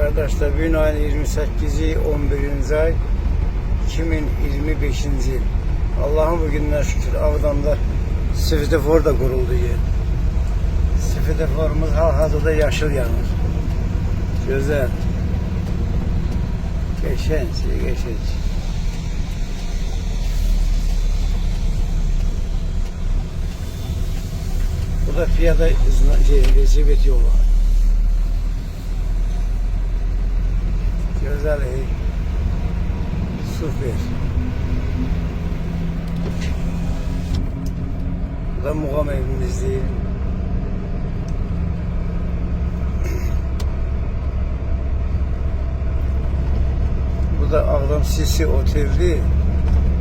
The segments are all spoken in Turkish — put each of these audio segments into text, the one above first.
Arkadaşlar bugün ayın 28'i 11. ay 2025. yıl. Allah'ın bugünden şükür Ağdam'da svetofor da kuruldu yer. Svetoforumuz hal-hazırda yaşıl yanır. Güzel. Geçenç. Bu da piyada rezibet yolu. Güzel, süper. Bu da muğam evimiz değil. Bu da Ağdam Sisi Otel'di.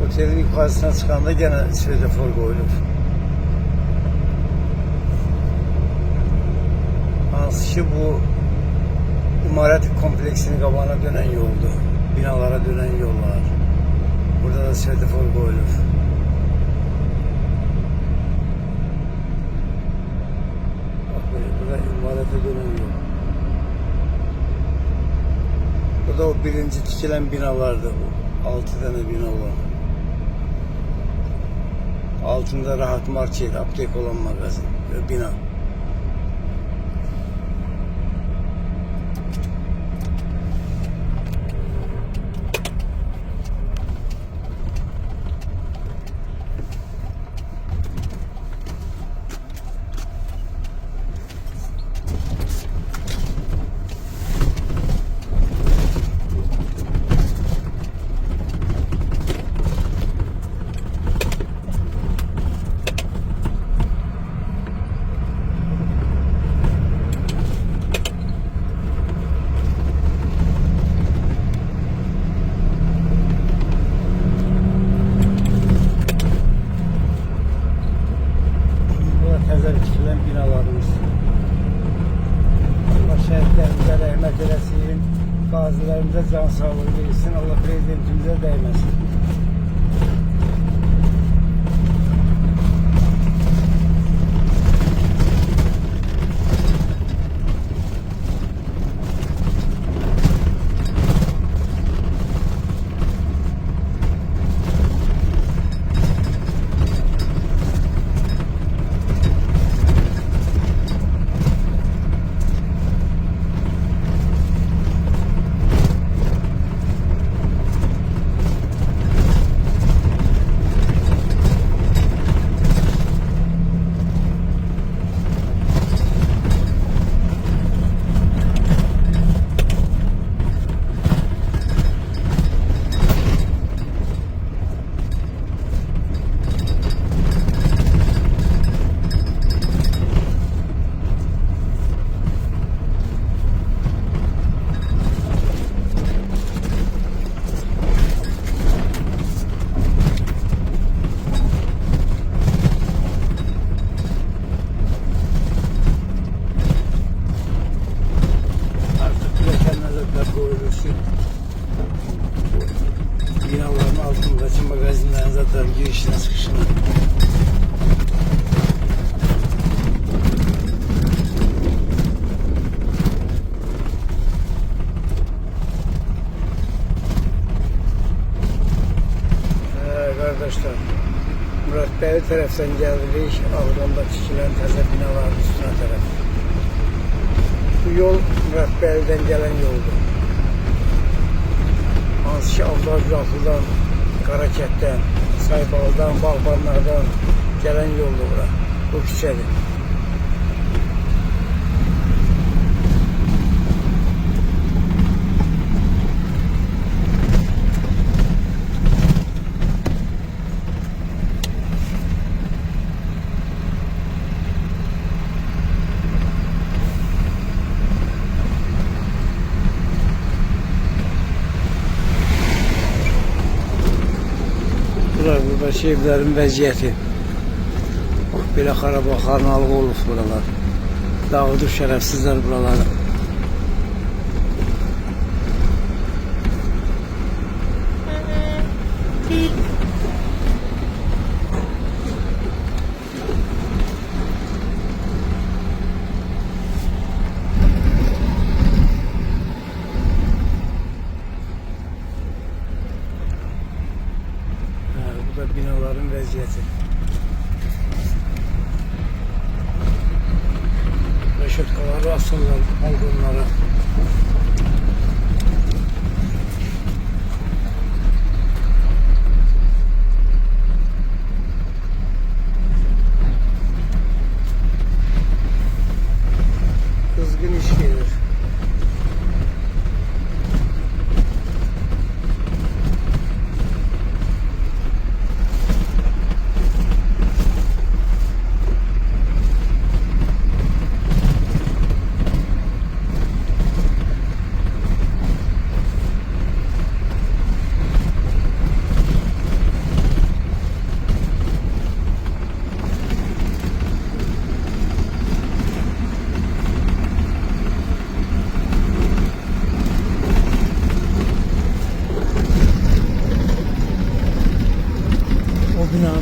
Otelin yukarısına çıkanda gene svetofor koyulur. Hansı ki bu İmaret kompleksinin qabağına dönen yoldu. Binalara dönen yollar. Burada da svetofor koyulur. Bak burada İmarete dönen yol. Bu da o birinci dikilen binalardı bu. 6 tane bina var. Altında Rahat Market, aptek olan magazin ve bina. Dikilen binalarımız. Allah şehitlerimize rahmet eylesin. Gazilerimize can sağlığı versin. Allah prezidentimize değmesin. Binaların altındaki magazinlerin zaten girişine çıkışına. Arkadaşlar Murat Bey taraftan geldik. Ağdam'da dikilen təzə binaların üstüne taraf. Bu yol Murat Bey'den gelen yoldu. Hansı ki Avdar-Gülaflı'dan, Karaket'ten, Saybalı'dan, Bağbanlar'dan gelen yoldu bura. Bu küçədir. Buradaki evlerin vəziyyəti. Belə xarabaxarnalığı olub buralar. Dağıdır şərəfsizlər buraları.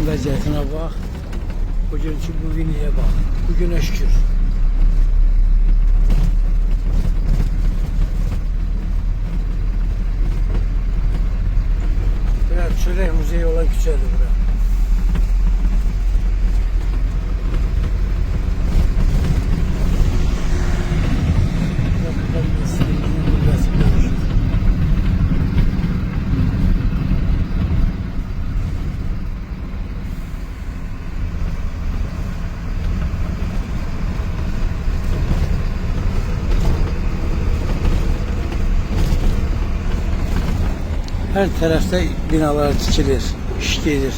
Havanın vəziyyətinə bax. Bugünkü bu viniyə bax. Bu günə şükür. Biraz çörək muzeyi olan küçədir bura. Her tarafta binalar dikilir, iş gelir.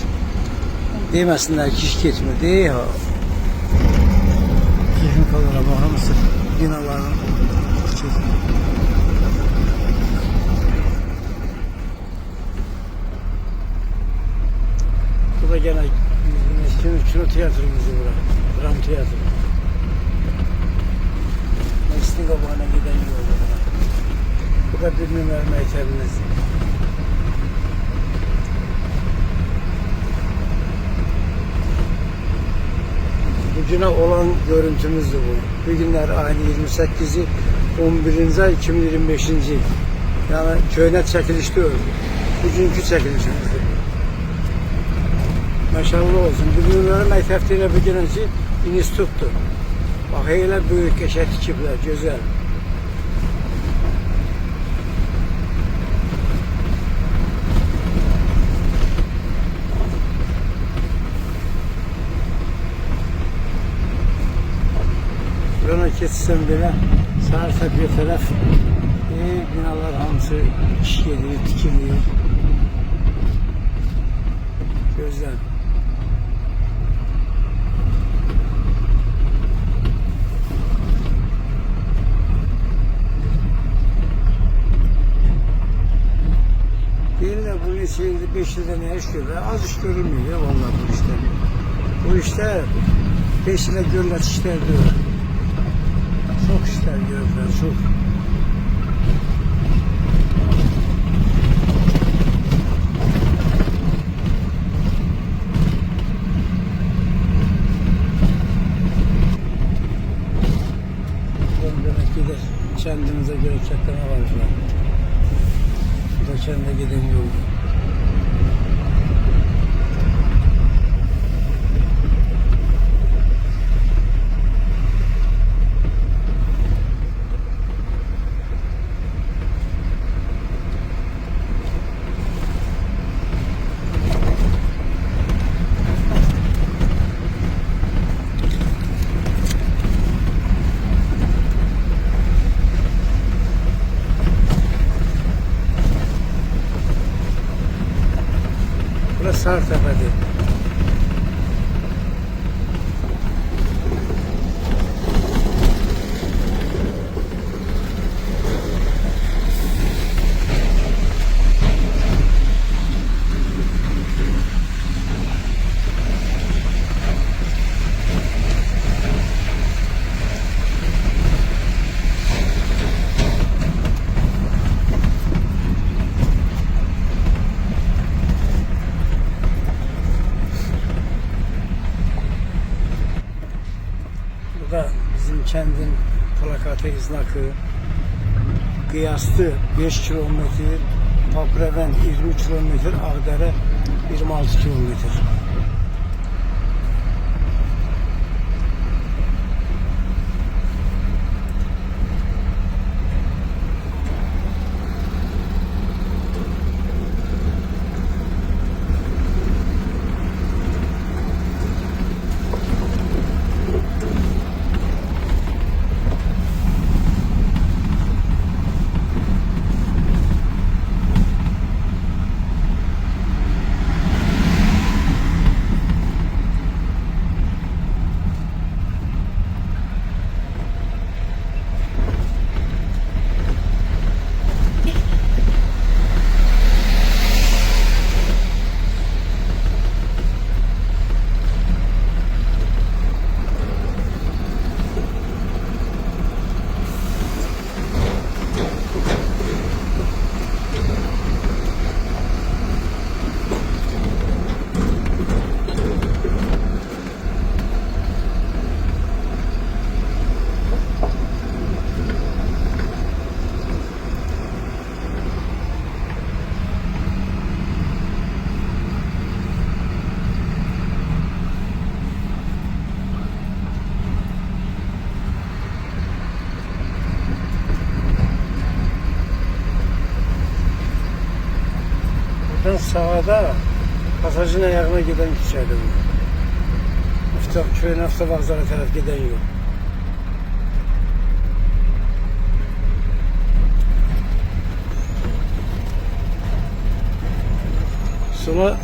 Demesinler ki iş getmir. Değil ha. Texnikalara bakar mısın? Binaların dikilir. Bu da gene kino tiyatromuzu bura. Dram tiyatro. Mesleğin kabağına giden yolda bura. Bu da bir numara mektebimiz. Bugüne olan görüntümüzdür bu. Bugünler aynı 28'i 11. ay 2025. Yani köynet çekilişte öldü. Bugünkü çekilişimizdir. Maşallah olsun. Bugünleri məktəbdə bugünkü instituttur. Bak elə büyük qəşəng tikiblər, gözəl. Burana keçsem belə sağ təpəyə tərəf binalar hamısı iş gedir, tikiliyor. Gözəl. Deyirlər bu neçə ildir, 5 ildə nə iş görür? Az iş görülmüyor ya vallahi bu işler. Bu işler 5 ilə görülən işler deyil. Çok işler görürler, çok. Demek ki de kendimize göre çatlama var şu an. Bu da kendine giden yol. Burası Sartepe'de. Bizim kendin plakatı iznakı kıyaslı 5 kilometre, Papreven 20 kilometre, Ağdere 26 kilometre. Buradan sağda pasajın ayağına giden küçədir bu. Köyün avtovağzala tərəf gedən yol. Sola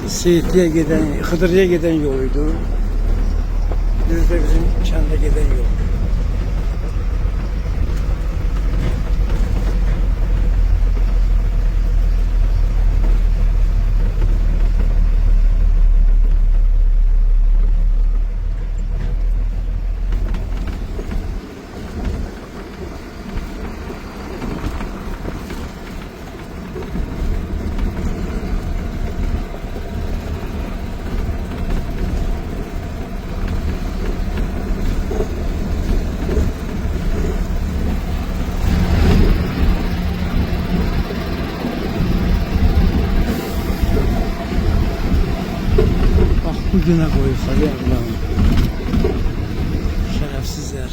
Seyitli'ye giden, Xıdırlı'ya giden yoluydu. Düzde bizim kəndə giden yol. Bugüne koysa ya Allah'ım. Şerefsizler.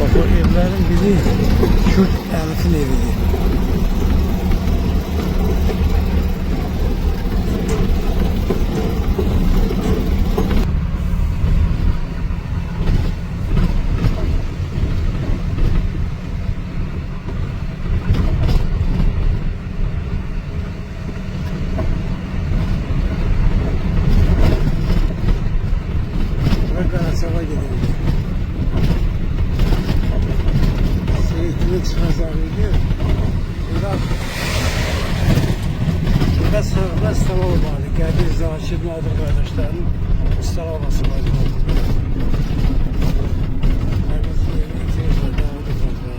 Bak o evlerin biri Kürt Elif'in evidir. Karasava gidelim. Seyitli çıkazarıydı. Burada sağda Stala vardı. Qədir Zakir Nadir kardeşlerin Stala havası vardı. Herkesin evine ihtiyaç var. Daha da fazla.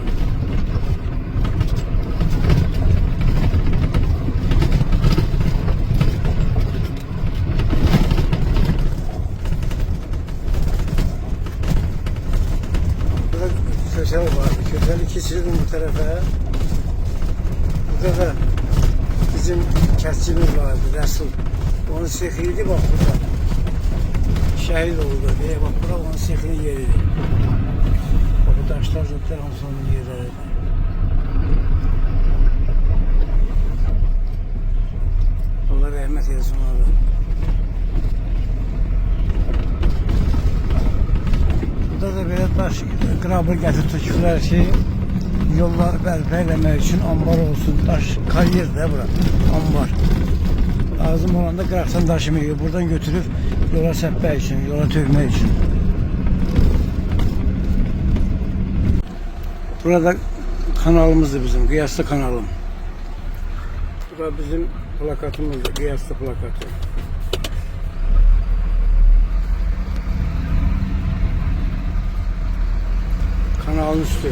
Kösel vardı. Köseli keçirdim bu tarafa. Burada da bizim kəsçimiz vardı, Resul. Onun sexiydi bak burada. Şehit oldu diye bak bura onun sexinin yeridir. Bak bu taşlar zaten onun yerleridir. Allah rahmet eylesin ona da. Burada da böyle taş qırabır gətir tökürlər ki, yollar bərpa eləmək üçün ambar olsun, daş kariyer də bura, ambar. Lazım olanda qıraqdan daşımayı buradan götürüb yola səpmək üçün, yola tökmək üçün. Burada kanalımızdır bizim, Qiyaslı kanalım. Bu da bizim plakatımızdır, Qiyaslı plakatı. Kanalın üstü.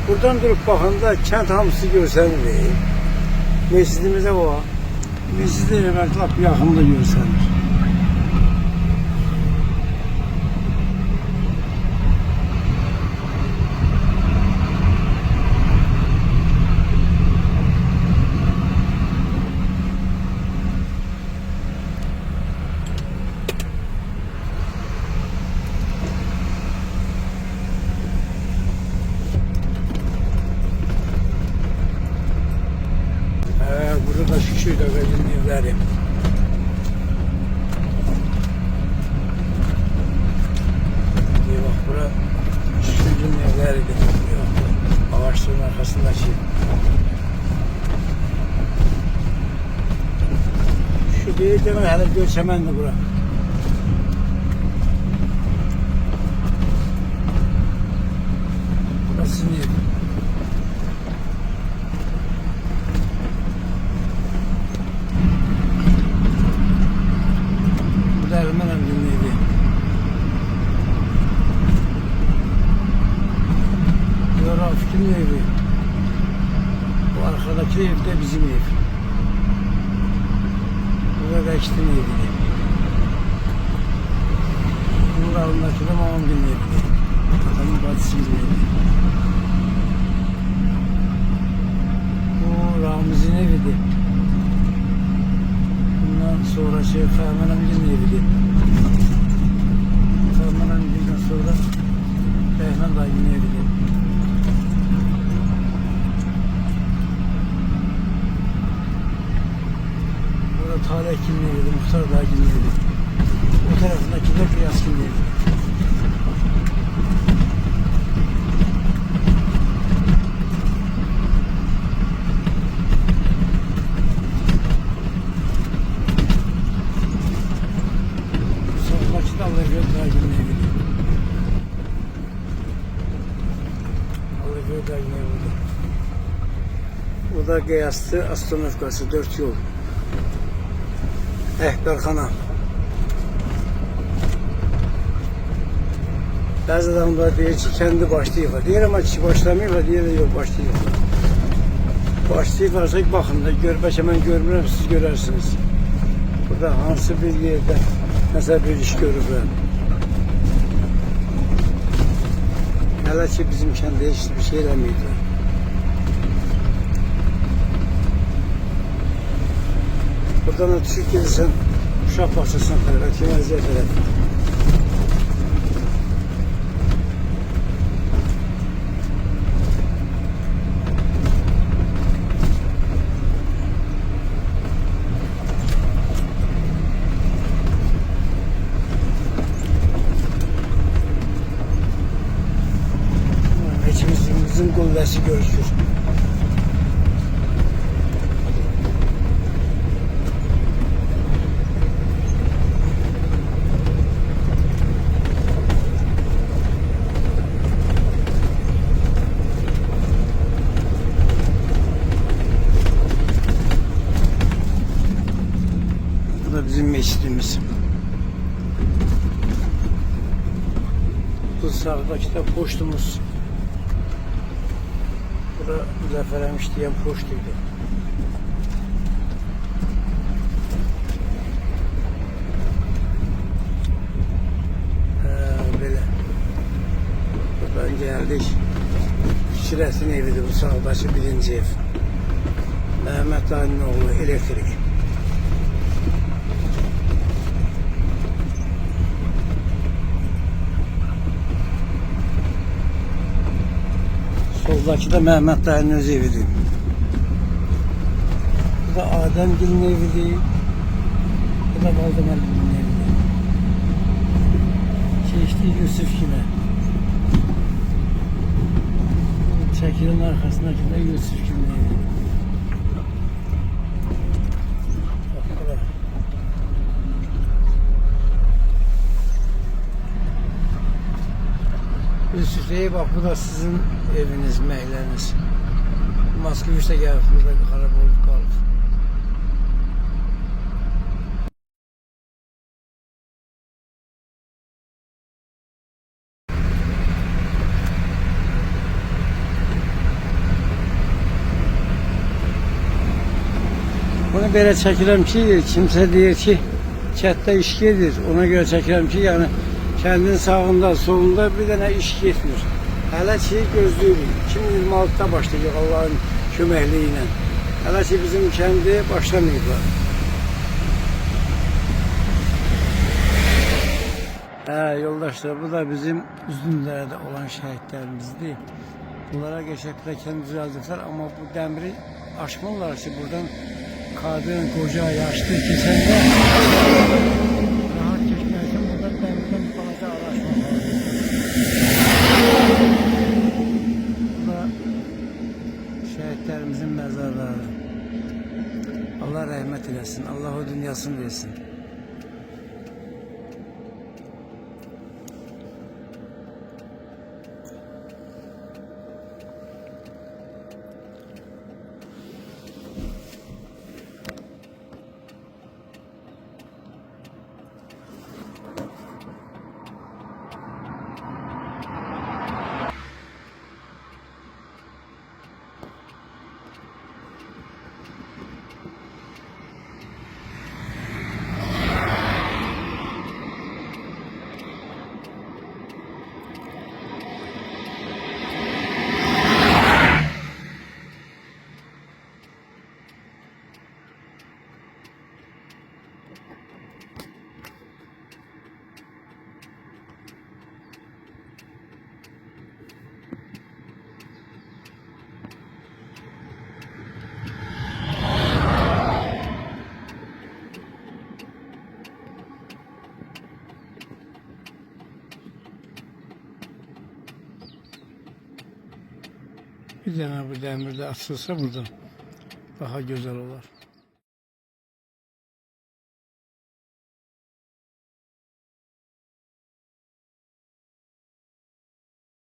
Buradan durup baxanda kənd hamısı görsənir. Mescidimizə o. Mesciddə evvel lap yaxında görsənir. Burada da Şükür Dağı'nın evleri. Bak bura Şükür'ün evleridir. Ağaçların arkasındaki. Şu değil deme hele Göçemen'di bura. Burası ne? Ermen amcanın evi. Bu Rafik'in evi. Bu arkadaki ev de bizim ev. Burada da işte neydi? Bunun alındaki de Mamam Gül'neydi. Adamın bacısı Gül'neydi. Bu Ramiz'in eviydi. Bundan sonra Ferman amcanın eviydi. Ferman amcandan sonra Rehman dayının eviydi. Burada Talih Gül'ün eviydi, Muhtar dayının eviydi. O tarafındaki de Kıyas Gül'ün eviydi. O da Qiyaslı Astronovkası 4 yol. Əhbərxana. Bəzi adamlar deyir ki, kendi başlayırlar. Deyir ama kişi başlamıyorlar, deyir yok başlayırlar. Başlayırlarsa bakın da gör, bəlkə mən görmürəm, siz görərsiniz. Burada hansı bir yerde mesela bir iş görürlər. Hələ ki bizim kəndə heç bir şey eləməyiblər. Buradan da düşüb gelirsən, uşaq baxçasına tərəfə, Kemalziyə tərəfə. İkimizin qolləsi görüşür. Bu da bizim mescidimiz. Bu sağdaki de poştumuz. Burada Müzəffər əmi işləyən poçtuydu. Böyle. Buradan geldik. Şirəsin evidir bu sağdaki birinci ev. Mehmet Ali'nin oğlu elektrik. Soldaki de Mehmet Dayı'nın öz evidir. Bu da Ademgil'in evidir. Bu da Valdemar'ın evidir. Geçti Yusufgil'e. Çekilin arkasındaki de Yusufgil'in evi. Yusuf'e bak, bu da sizin eviniz, məhəlləniz. Moskviçdə gəlib, burada xarab olub qalıb. Bunu belə çəkirəm ki, kimsə deyir ki, kətdə iş gedir. Ona görə çəkirəm ki, yəni kendin sağında, solunda bir tane iş getmir. Hələ ki gözləyirik. 2026'da başlayacaq Allah'ın köməkliyi ilə. Hələ ki bizim kendi başlamayıblar. Yoldaşlar, bu da bizim Üzümdərədə olan şəhidlərimizdir. Bunlara geçəklə kendi düzəldiklər, amma bu dəmiri aşmırlar ki, buradan kadın, koca, yaşlı keçəndə rahat geçmək üçün burada dəmirdən balaca araşmaq lazım. Bu da şəhidlərimizin məzarları. Allah rəhmət eləsin, Allah o dünyasını versin. Bir dənə bu dəmir də açılsa buradan daha gözəl olar.